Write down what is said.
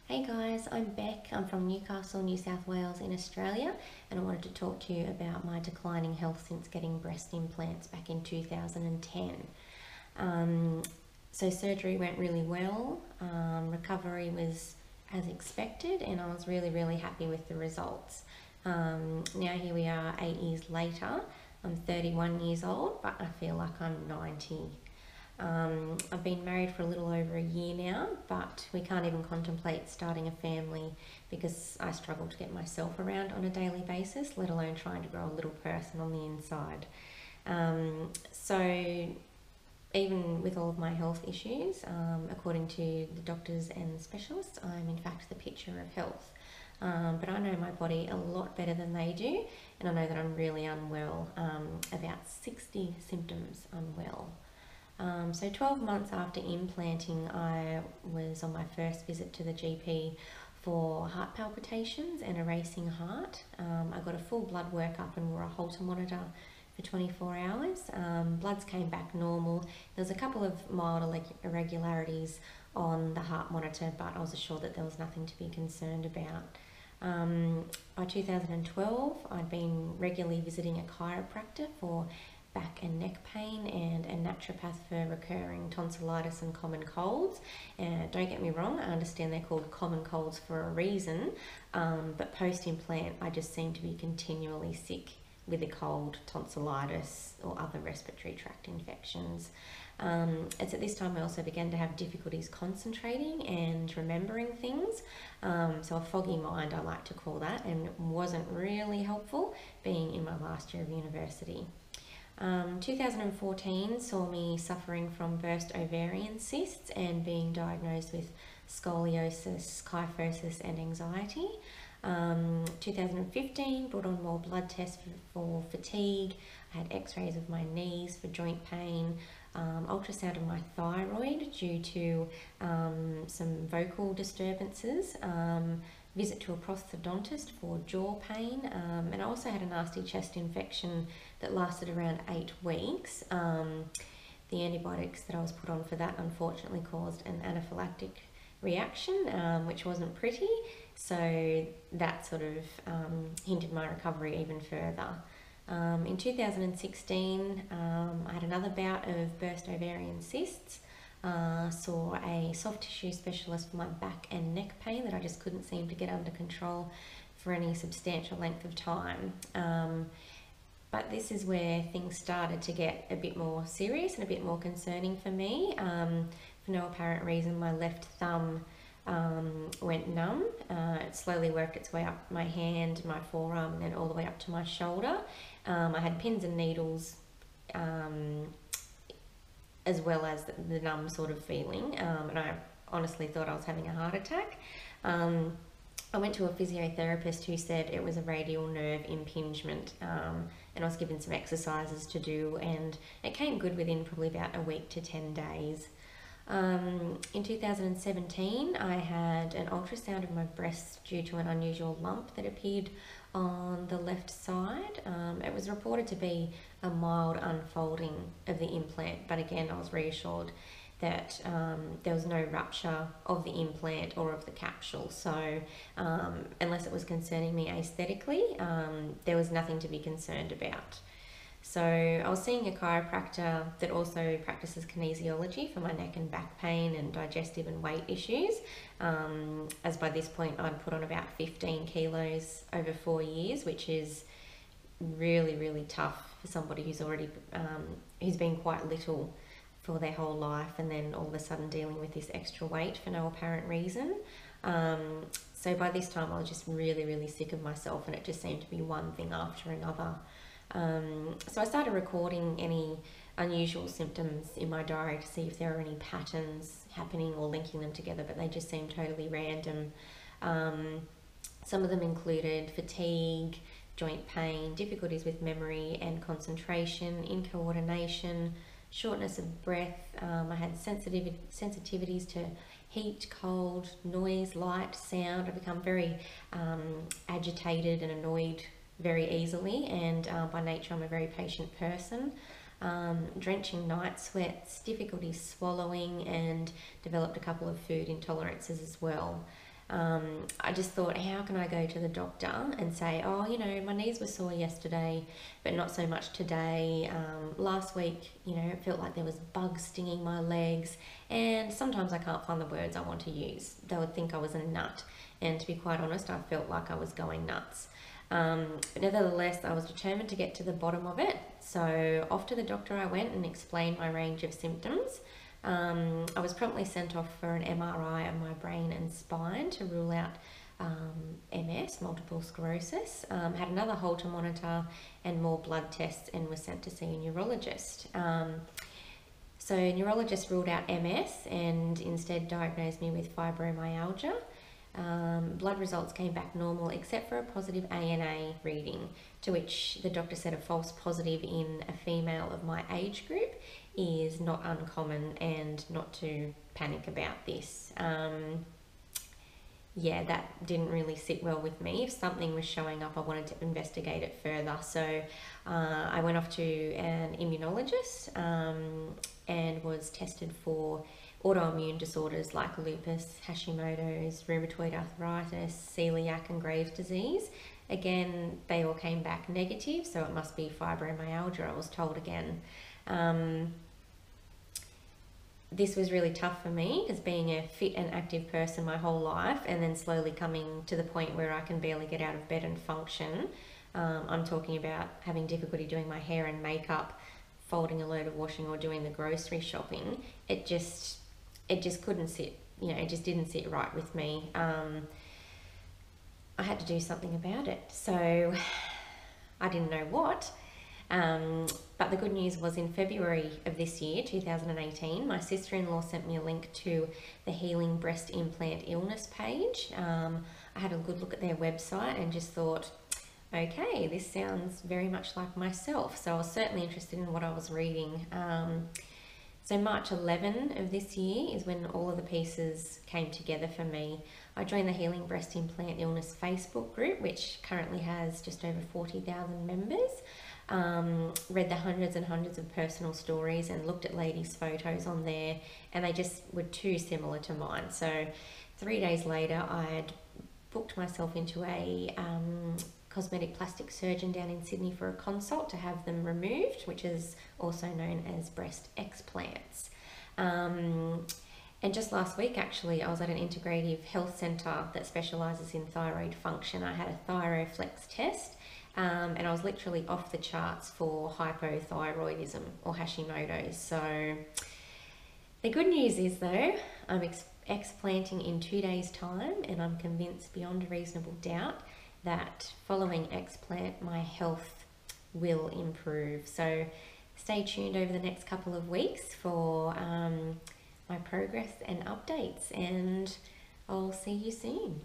Hey guys, I'm Beck. I'm from Newcastle, New South Wales in Australia, and I wanted to talk to you about my declining health since getting breast implants back in 2010. Um, Surgery went really well, recovery was as expected, and I was really happy with the results. Now here we are 8 years later. I'm 31 years old, but I feel like I'm 90. I've been married for a little over a year now, but we can't even contemplate starting a family because I struggle to get myself around on a daily basis, let alone trying to grow a little person on the inside. So even with all of my health issues, according to the doctors and specialists, I'm in fact the picture of health. But I know my body a lot better than they do, and I know that I'm really unwell, about 60 symptoms unwell. So 12 months after implanting, I was on my first visit to the GP for heart palpitations and a racing heart. I got a full blood workup and wore a Holter monitor for 24 hours. Bloods came back normal. There was a couple of mild irregularities on the heart monitor, but I was assured that there was nothing to be concerned about. By 2012, I'd been regularly visiting a chiropractor for back and neck pain and a naturopath for recurring tonsillitis and common colds. Don't get me wrong, I understand they're called common colds for a reason, but post-implant I just seem to be continually sick with a cold, tonsillitis or other respiratory tract infections. It's at this time I also began to have difficulties concentrating and remembering things. So a foggy mind, I like to call that, and wasn't really helpful being in my last year of university. 2014 saw me suffering from burst ovarian cysts and being diagnosed with scoliosis, kyphosis and anxiety. 2015 brought on more blood tests for fatigue. I had x-rays of my knees for joint pain, ultrasound of my thyroid due to some vocal disturbances, visit to a prosthodontist for jaw pain, and I also had a nasty chest infection that lasted around 8 weeks. The antibiotics that I was put on for that unfortunately caused an anaphylactic reaction, which wasn't pretty, so that sort of hindered my recovery even further. In 2016, I had another bout of burst ovarian cysts. Saw a soft tissue specialist for my back and neck pain that I just couldn't seem to get under control for any substantial length of time. But this is where things started to get a bit more serious and a bit more concerning for me. For no apparent reason, my left thumb went numb. It slowly worked its way up my hand, my forearm, and then all the way up to my shoulder. I had pins and needles, as well as the numb sort of feeling, and I honestly thought I was having a heart attack. I went to a physiotherapist who said it was a radial nerve impingement, and I was given some exercises to do, and it came good within probably about a week to 10 days. In 2017, I had an ultrasound of my breasts due to an unusual lump that appeared on the left side. It was reported to be a mild unfolding of the implant, but again, I was reassured that there was no rupture of the implant or of the capsule. So unless it was concerning me aesthetically, there was nothing to be concerned about. So I was seeing a chiropractor that also practices kinesiology for my neck and back pain and digestive and weight issues, as by this point I'd put on about 15 kilos over 4 years, which is really tough for somebody who's already who's been quite little for their whole life, and then all of a sudden dealing with this extra weight for no apparent reason. So by this time I was just really sick of myself, and it just seemed to be one thing after another. So I started recording any unusual symptoms in my diary to see if there are any patterns happening or linking them together, but they just seemed totally random. Some of them included fatigue, joint pain, difficulties with memory and concentration, incoordination, shortness of breath. I had sensitivities to heat, cold, noise, light, sound. I become very agitated and annoyed very easily, and by nature I'm a very patient person. Drenching night sweats, difficulty swallowing, and developed a couple of food intolerances as well. I just thought, how can I go to the doctor and say, oh, you know, my knees were sore yesterday, but not so much today. Last week, you know, it felt like there was bugs stinging my legs, and sometimes I can't find the words I want to use. They would think I was a nut, and to be quite honest, I felt like I was going nuts. But nevertheless, I was determined to get to the bottom of it. So off to the doctor I went and explained my range of symptoms. I was promptly sent off for an MRI of my brain and spine to rule out MS, multiple sclerosis. Had another Holter monitor and more blood tests, and was sent to see a neurologist. So a neurologist ruled out MS and instead diagnosed me with fibromyalgia. Blood results came back normal except for a positive ANA reading, to which the doctor said a false positive in a female of my age group is not uncommon and not to panic about this. Yeah, that didn't really sit well with me. If something was showing up, I wanted to investigate it further. So I went off to an immunologist and was tested for autoimmune disorders like lupus, Hashimoto's, rheumatoid arthritis, celiac and Graves' disease. Again, they all came back negative, so it must be fibromyalgia, I was told again. This was really tough for me, as being a fit and active person my whole life, and then slowly coming to the point where I can barely get out of bed and function. I'm talking about having difficulty doing my hair and makeup, folding a load of washing, or doing the grocery shopping. It just couldn't sit, you know, it just didn't sit right with me. I had to do something about it. So I didn't know what. But the good news was, in February of this year, 2018, my sister-in-law sent me a link to the Healing Breast Implant Illness page. I had a good look at their website and just thought, okay, this sounds very much like myself. So I was certainly interested in what I was reading. So March 11 of this year is when all of the pieces came together for me. I joined the Healing Breast Implant Illness Facebook group, which currently has just over 40,000 members. Read the hundreds and hundreds of personal stories and looked at ladies' photos on there, and they just were too similar to mine. So 3 days later, I had booked myself into a cosmetic plastic surgeon down in Sydney for a consult to have them removed, which is also known as breast explants. And just last week, actually, I was at an integrative health centre that specialises in thyroid function. I had a ThyroFlex test, and I was literally off the charts for hypothyroidism, or Hashimoto's. So the good news is, though, I'm explanting in 2 days' time, and I'm convinced beyond a reasonable doubt that following explant, my health will improve. So stay tuned over the next couple of weeks for my progress and updates, and I'll see you soon.